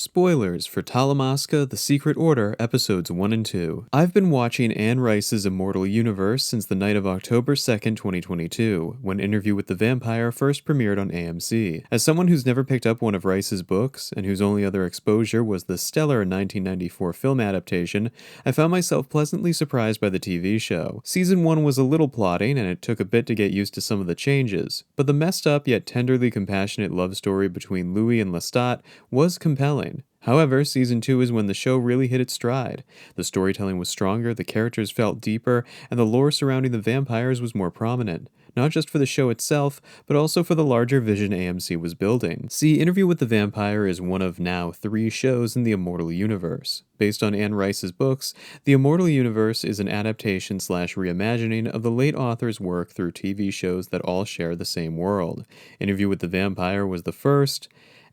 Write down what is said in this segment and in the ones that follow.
Spoilers for Talamasca, The Secret Order, Episodes 1 and 2. I've been watching Anne Rice's Immortal universe since the night of October 2nd, 2022, when Interview with the Vampire first premiered on AMC. As someone who's never picked up one of Rice's books, and whose only other exposure was the stellar 1994 film adaptation, I found myself pleasantly surprised by the TV show. Season 1 was a little plotting, and it took a bit to get used to some of the changes, but the messed up yet tenderly compassionate love story between Louis and Lestat was compelling. However, Season 2 is when the show really hit its stride. The storytelling was stronger, the characters felt deeper, and the lore surrounding the vampires was more prominent. Not just for the show itself, but also for the larger vision AMC was building. See, Interview with the Vampire is one of now 3 shows in the Immortal universe. Based on Anne Rice's books, the Immortal universe is an adaptation/reimagining of the late author's work through TV shows that all share the same world. Interview with the Vampire was the first,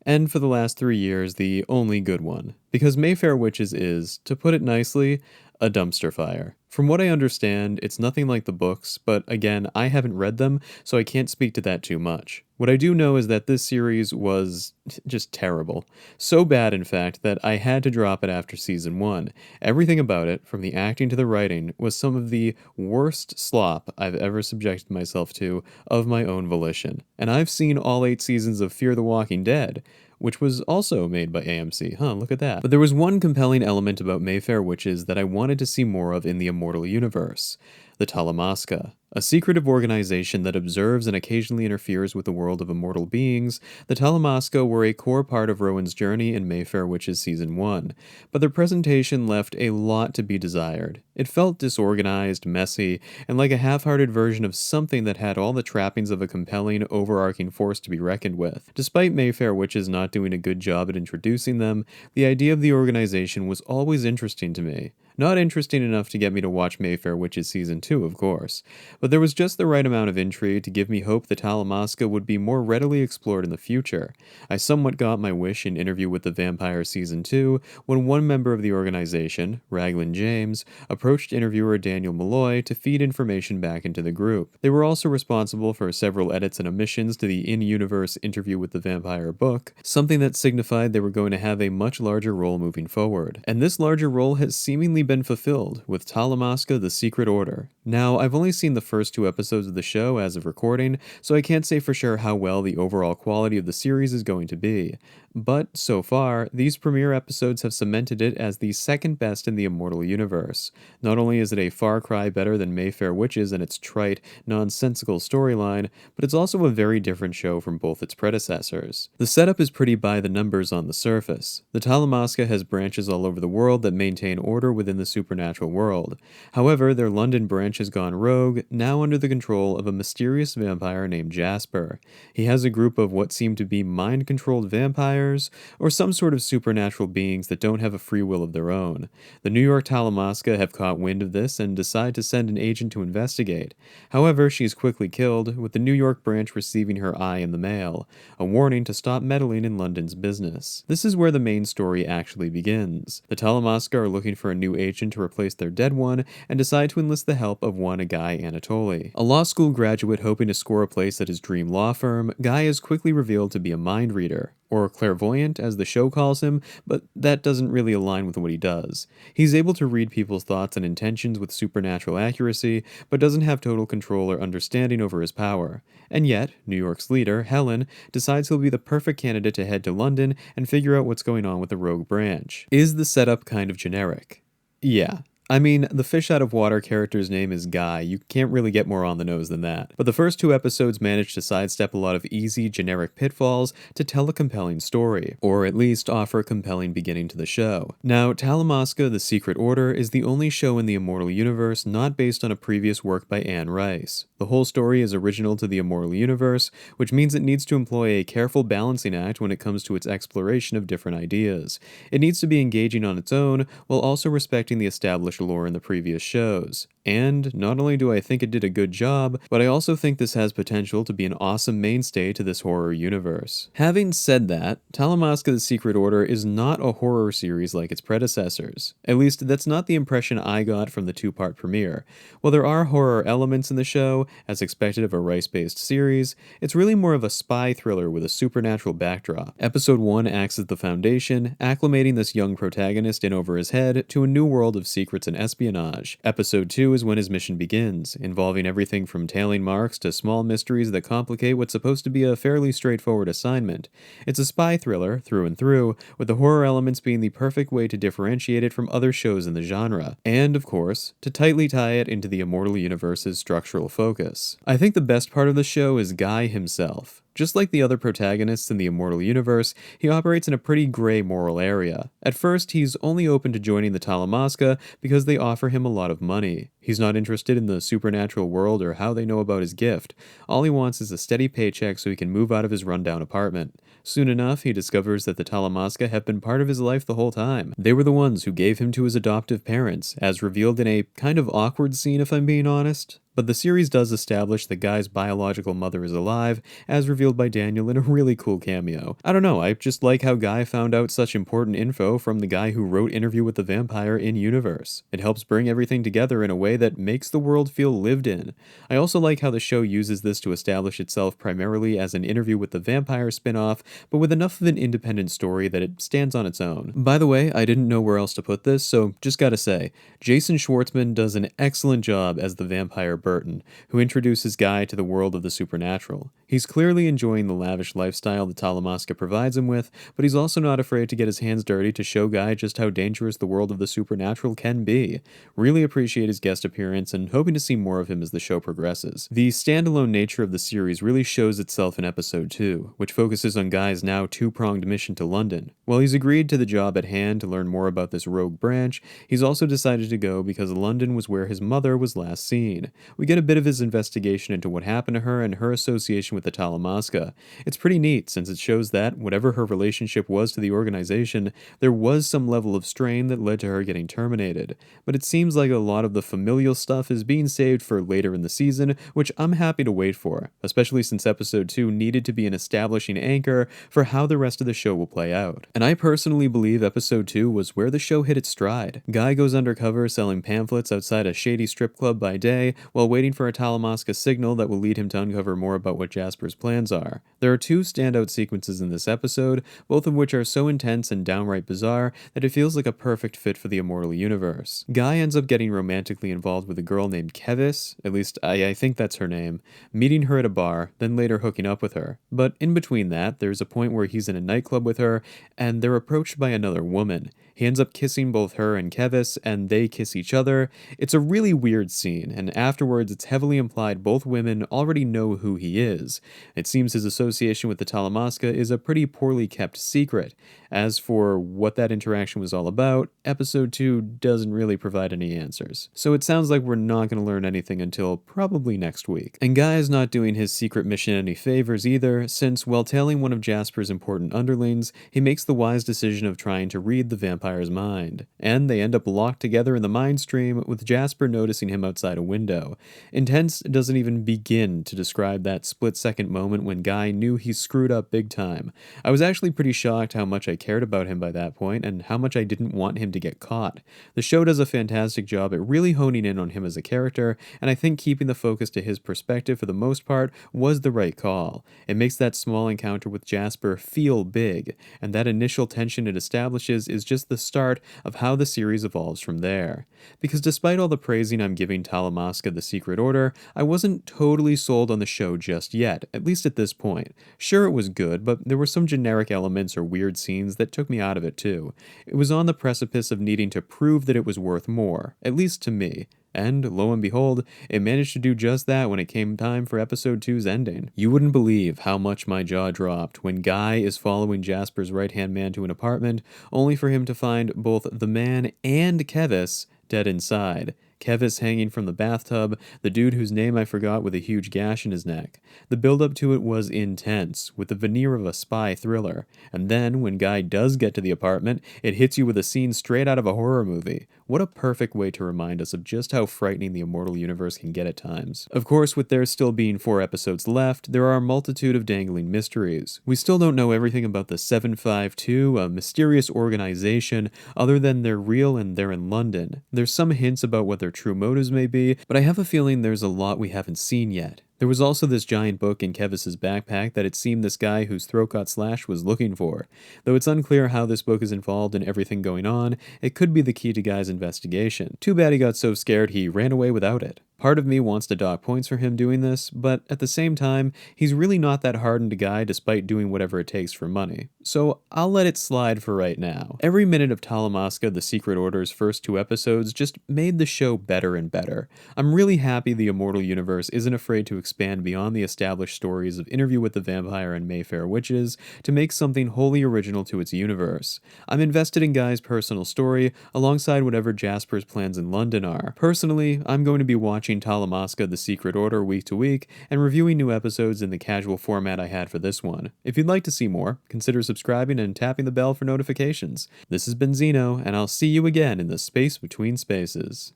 and for the last 3 years, the only good one. Because Mayfair Witches is, to put it nicely, a dumpster fire. From what I understand, it's nothing like the books, but again, I haven't read them, so I can't speak to that too much. What I do know is that this series was just terrible. So bad, in fact, that I had to drop it after Season 1. Everything about it, from the acting to the writing, was some of the worst slop I've ever subjected myself to of my own volition. And I've seen all 8 seasons of Fear the Walking Dead, which was also made by AMC. Look at that. But there was one compelling element about Mayfair Witches that I wanted to see more of in the Immortal universe: the Talamasca. A secretive organization that observes and occasionally interferes with the world of immortal beings, the Talamasca were a core part of Rowan's journey in Mayfair Witches Season 1, but their presentation left a lot to be desired. It felt disorganized, messy, and like a half-hearted version of something that had all the trappings of a compelling, overarching force to be reckoned with. Despite Mayfair Witches not doing a good job at introducing them, the idea of the organization was always interesting to me. Not interesting enough to get me to watch Mayfair Witches Season 2, of course, but there was just the right amount of intrigue to give me hope the Talamasca would be more readily explored in the future. I somewhat got my wish in Interview with the Vampire Season 2 when one member of the organization, Raglan James, approached interviewer Daniel Malloy to feed information back into the group. They were also responsible for several edits and omissions to the in-universe Interview with the Vampire book, something that signified they were going to have a much larger role moving forward. And this larger role has seemingly been fulfilled with Talamasca: The Secret Order. Now, I've only seen the first 2 episodes of the show as of recording, so I can't say for sure how well the overall quality of the series is going to be. But, so far, these premiere episodes have cemented it as the second best in the Immortal universe. Not only is it a far cry better than Mayfair Witches and its trite, nonsensical storyline, but it's also a very different show from both its predecessors. The setup is pretty by the numbers on the surface. The Talamasca has branches all over the world that maintain order within the supernatural world. However, their London branch has gone rogue, now under the control of a mysterious vampire named Jasper. He has a group of what seem to be mind-controlled vampires, or some sort of supernatural beings that don't have a free will of their own. The New York Talamasca have caught wind of this and decide to send an agent to investigate. However, she is quickly killed, with the New York branch receiving her eye in the mail, a warning to stop meddling in London's business. This is where the main story actually begins. The Talamasca are looking for a new agent to replace their dead one, and decide to enlist the help of one Guy Anatoli. A law school graduate hoping to score a place at his dream law firm, Guy is quickly revealed to be a mind reader, or clairvoyant as the show calls him, but that doesn't really align with what he does. He's able to read people's thoughts and intentions with supernatural accuracy, but doesn't have total control or understanding over his power. And yet, New York's leader, Helen, decides he'll be the perfect candidate to head to London and figure out what's going on with the rogue branch. Is the setup kind of generic? Yeah. I mean, the fish out of water character's name is Guy. You can't really get more on the nose than that. But the first 2 episodes managed to sidestep a lot of easy, generic pitfalls to tell a compelling story, or at least offer a compelling beginning to the show. Now, Talamasca: The Secret Order is the only show in the Immortal universe not based on a previous work by Anne Rice. The whole story is original to the Immortal universe, which means it needs to employ a careful balancing act when it comes to its exploration of different ideas. It needs to be engaging on its own, while also respecting the established established lore in the previous shows. And not only do I think it did a good job, but I also think this has potential to be an awesome mainstay to this horror universe. Having said that, Talamasca the Secret Order is not a horror series like its predecessors. At least, that's not the impression I got from the two-part premiere. While there are horror elements in the show, as expected of a Rice-based series, it's really more of a spy thriller with a supernatural backdrop. Episode 1 acts as the foundation, acclimating this young protagonist in over his head to a new world of secrets and espionage. Episode 2 is when his mission begins, involving everything from tailing marks to small mysteries that complicate what's supposed to be a fairly straightforward assignment. It's a spy thriller, through and through, with the horror elements being the perfect way to differentiate it from other shows in the genre, and, of course, to tightly tie it into the Immortal universe's structural focus. I think the best part of the show is Guy himself. Just like the other protagonists in the Immortal universe, he operates in a pretty gray moral area. At first, he's only open to joining the Talamasca because they offer him a lot of money. He's not interested in the supernatural world or how they know about his gift. All he wants is a steady paycheck so he can move out of his rundown apartment. Soon enough, he discovers that the Talamasca have been part of his life the whole time. They were the ones who gave him to his adoptive parents, as revealed in a kind of awkward scene if I'm being honest. But the series does establish that Guy's biological mother is alive, as revealed by Daniel in a really cool cameo. I don't know, I just like how Guy found out such important info from the guy who wrote Interview with the Vampire in-universe. It helps bring everything together in a way that makes the world feel lived in. I also like how the show uses this to establish itself primarily as an Interview with the Vampire spin-off, but with enough of an independent story that it stands on its own. By the way, I didn't know where else to put this, so just gotta say, Jason Schwartzman does an excellent job as the vampire Burton, who introduces Guy to the world of the supernatural. He's clearly enjoying the lavish lifestyle the Talamasca provides him with, but he's also not afraid to get his hands dirty to show Guy just how dangerous the world of the supernatural can be. Really appreciate his guest appearance and hoping to see more of him as the show progresses. The standalone nature of the series really shows itself in episode 2, which focuses on Guy's now two-pronged mission to London. While he's agreed to the job at hand to learn more about this rogue branch, he's also decided to go because London was where his mother was last seen. We get a bit of his investigation into what happened to her and her association with the Talamasca. It's pretty neat since it shows that, whatever her relationship was to the organization, there was some level of strain that led to her getting terminated. But it seems like a lot of the familial stuff is being saved for later in the season, which I'm happy to wait for, especially since episode 2 needed to be an establishing anchor for how the rest of the show will play out. And I personally believe episode 2 was where the show hit its stride. Guy goes undercover selling pamphlets outside a shady strip club by day, while waiting for a Talamasca signal that will lead him to uncover more about what Jasper's plans are. There are two standout sequences in this episode, both of which are so intense and downright bizarre that it feels like a perfect fit for the Immortal universe. Guy ends up getting romantically involved with a girl named Kevis, at least I think that's her name, meeting her at a bar, then later hooking up with her. But in between that, there's a point where he's in a nightclub with her, and they're approached by another woman. He ends up kissing both her and Kevis, and they kiss each other. It's a really weird scene, and afterwards it's heavily implied both women already know who he is. It seems his association with the Talamasca is a pretty poorly kept secret. As for what that interaction was all about, episode 2 doesn't really provide any answers. So it sounds like we're not going to learn anything until probably next week. And Guy is not doing his secret mission any favors either, since while tailing one of Jasper's important underlings, he makes the wise decision of trying to read the vampire's mind. And they end up locked together in the mind stream, with Jasper noticing him outside a window. Intense doesn't even begin to describe that split-second moment when Guy knew he screwed up big time. I was actually pretty shocked how much I cared about him by that point, and how much I didn't want him to get caught. The show does a fantastic job at really honing in on him as a character, and I think keeping the focus to his perspective for the most part was the right call. It makes that small encounter with Jasper feel big, and that initial tension it establishes is just the start of how the series evolves from there. Because despite all the praising I'm giving Talamasca the Secret Order, I wasn't totally sold on the show just yet, at least at this point. Sure, it was good, but there were some generic elements or weird scenes that took me out of it too. It was on the precipice of needing to prove that it was worth more, at least to me. And, lo and behold, it managed to do just that when it came time for episode 2's ending. You wouldn't believe how much my jaw dropped when Guy is following Jasper's right-hand man to an apartment, only for him to find both the man and Kevis dead inside. Kevis hanging from the bathtub, the dude whose name I forgot with a huge gash in his neck. The build-up to it was intense, with the veneer of a spy thriller, and then, when Guy does get to the apartment, it hits you with a scene straight out of a horror movie. What a perfect way to remind us of just how frightening the Immortal universe can get at times. Of course, with there still being 4 episodes left, there are a multitude of dangling mysteries. We still don't know everything about the 752, a mysterious organization, other than they're real and they're in London. There's some hints about what their true motives may be, but I have a feeling there's a lot we haven't seen yet. There was also this giant book in Kevis's backpack that it seemed this guy whose throat got slashed was looking for. Though it's unclear how this book is involved in everything going on, it could be the key to Guy's investigation. Too bad he got so scared he ran away without it. Part of me wants to dock points for him doing this, but at the same time, he's really not that hardened a guy despite doing whatever it takes for money. So I'll let it slide for right now. Every minute of Talamasca, the Secret Order's first 2 episodes, just made the show better and better. I'm really happy the Immortal universe isn't afraid to expand beyond the established stories of Interview with the Vampire and Mayfair Witches to make something wholly original to its universe. I'm invested in Guy's personal story, alongside whatever Jasper's plans in London are. Personally, I'm going to be watching Talamasca, the Secret Order week to week, and reviewing new episodes in the casual format I had for this one. If you'd like to see more, consider subscribing and tapping the bell for notifications. This has been Zeno, and I'll see you again in the space between spaces.